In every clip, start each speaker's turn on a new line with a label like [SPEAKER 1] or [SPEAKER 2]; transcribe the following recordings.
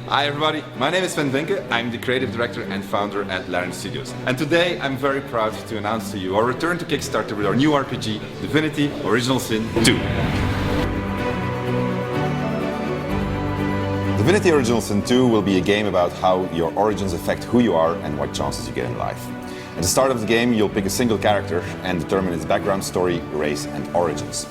[SPEAKER 1] Hi everybody, my name is Sven Vinke. I'm the creative director and founder at Laren Studios. And today I'm very proud to announce to you our return to Kickstarter with our new RPG, Divinity Original Sin 2. Divinity Original Sin 2 will be a game about how your origins affect who you are and what chances you get in life. At the start of the game, you'll pick a single character and determine its background story, race and origins.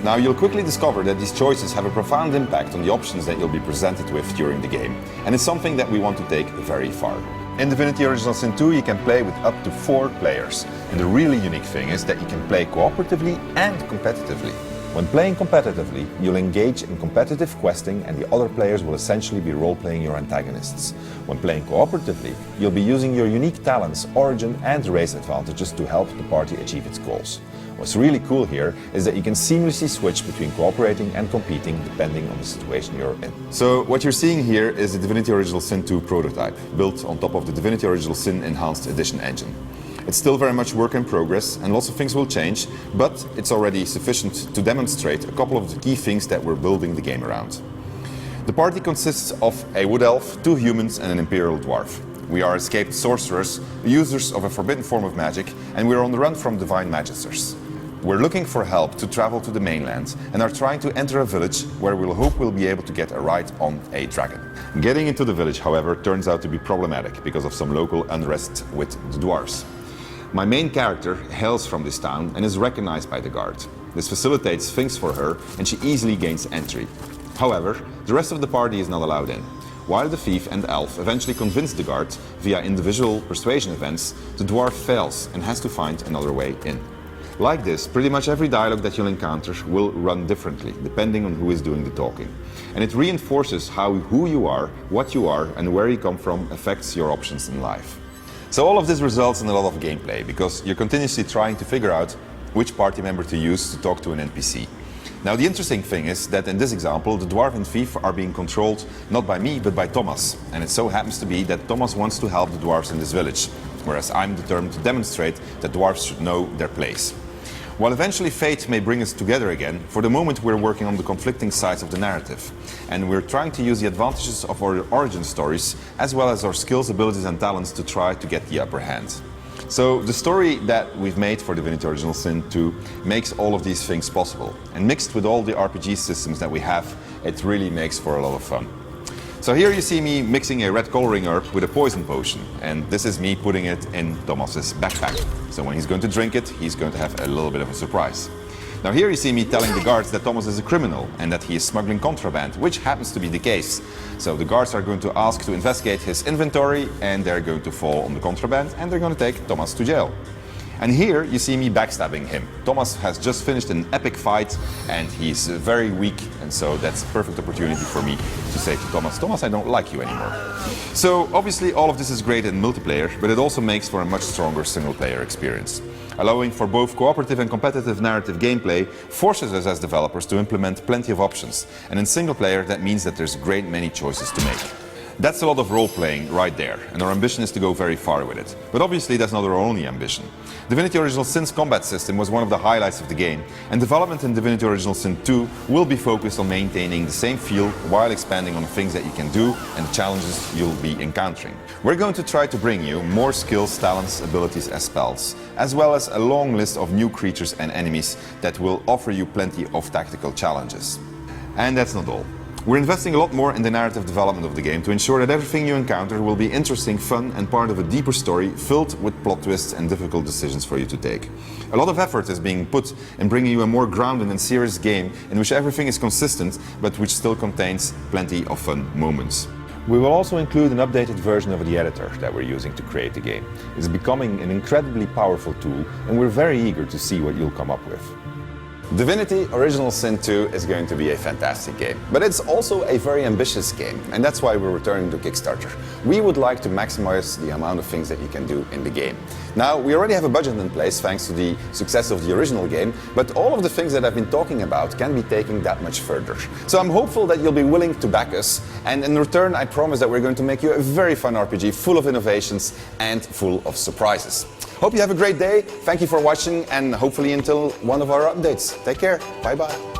[SPEAKER 1] Now, you'll quickly discover that these choices have a profound impact on the options that you'll be presented with during the game, and it's something that we want to take very far. In Divinity Original Sin 2, you can play with up to 4 players, and the really unique thing is that you can play cooperatively and competitively. When playing competitively, you'll engage in competitive questing and the other players will essentially be role-playing your antagonists. When playing cooperatively, you'll be using your unique talents, origin and race advantages to help the party achieve its goals. What's really cool here is that you can seamlessly switch between cooperating and competing depending on the situation you're in. So what you're seeing here is the Divinity Original Sin 2 prototype, built on top of the Divinity Original Sin Enhanced Edition engine. It's still very much work in progress and lots of things will change, but it's already sufficient to demonstrate a couple of the key things that we're building the game around. The party consists of a wood elf, 2 humans and an imperial dwarf. We are escaped sorcerers, users of a forbidden form of magic, and we're on the run from divine magisters. We're looking for help to travel to the mainland and are trying to enter a village where we'll hope we'll be able to get a ride on a dragon. Getting into the village, however, turns out to be problematic because of some local unrest with the dwarves. My main character hails from this town and is recognized by the guard. This facilitates things for her and she easily gains entry. However, the rest of the party is not allowed in. While the thief and elf eventually convince the guard via individual persuasion events, the dwarf fails and has to find another way in. Like this, pretty much every dialogue that you'll encounter will run differently, depending on who is doing the talking. And it reinforces how who you are, what you are, and where you come from affects your options in life. So all of this results in a lot of gameplay, because you're continuously trying to figure out which party member to use to talk to an NPC. Now the interesting thing is that in this example, the dwarf and thief are being controlled not by me, but by Thomas. And it so happens to be that Thomas wants to help the dwarves in this village, whereas I'm determined to demonstrate that dwarves should know their place. While eventually fate may bring us together again, for the moment we're working on the conflicting sides of the narrative. And we're trying to use the advantages of our origin stories, as well as our skills, abilities and talents to try to get the upper hand. So the story that we've made for Divinity Original Sin 2 makes all of these things possible. And mixed with all the RPG systems that we have, it really makes for a lot of fun. So here you see me mixing a red coloring herb with a poison potion, and this is me putting it in Thomas's backpack. So when he's going to drink it, he's going to have a little bit of a surprise. Now here you see me telling the guards that Thomas is a criminal and that he is smuggling contraband, which happens to be the case. So the guards are going to ask to investigate his inventory and they're going to fall on the contraband and they're going to take Thomas to jail. And here you see me backstabbing him. Thomas has just finished an epic fight and he's very weak, and so that's a perfect opportunity for me to say to Thomas, Thomas, I don't like you anymore. So obviously all of this is great in multiplayer, but it also makes for a much stronger single player experience. Allowing for both cooperative and competitive narrative gameplay forces us as developers to implement plenty of options, and in single player that means that there's a great many choices to make. That's a lot of role-playing right there, and our ambition is to go very far with it. But obviously that's not our only ambition. Divinity Original Sin's combat system was one of the highlights of the game, and development in Divinity Original Sin 2 will be focused on maintaining the same feel while expanding on the things that you can do and the challenges you'll be encountering. We're going to try to bring you more skills, talents, abilities as spells, as well as a long list of new creatures and enemies that will offer you plenty of tactical challenges. And that's not all. We're investing a lot more in the narrative development of the game to ensure that everything you encounter will be interesting, fun and part of a deeper story filled with plot twists and difficult decisions for you to take. A lot of effort is being put in bringing you a more grounded and serious game in which everything is consistent but which still contains plenty of fun moments. We will also include an updated version of the editor that we're using to create the game. It's becoming an incredibly powerful tool and we're very eager to see what you'll come up with. Divinity Original Sin 2 is going to be a fantastic game, but it's also a very ambitious game, and that's why we're returning to Kickstarter. We would like to maximize the amount of things that you can do in the game. Now, we already have a budget in place thanks to the success of the original game, but all of the things that I've been talking about can be taken that much further. So I'm hopeful that you'll be willing to back us, and in return I promise that we're going to make you a very fun RPG full of innovations and full of surprises. Hope you have a great day, thank you for watching, and hopefully until one of our updates. Take care, bye bye.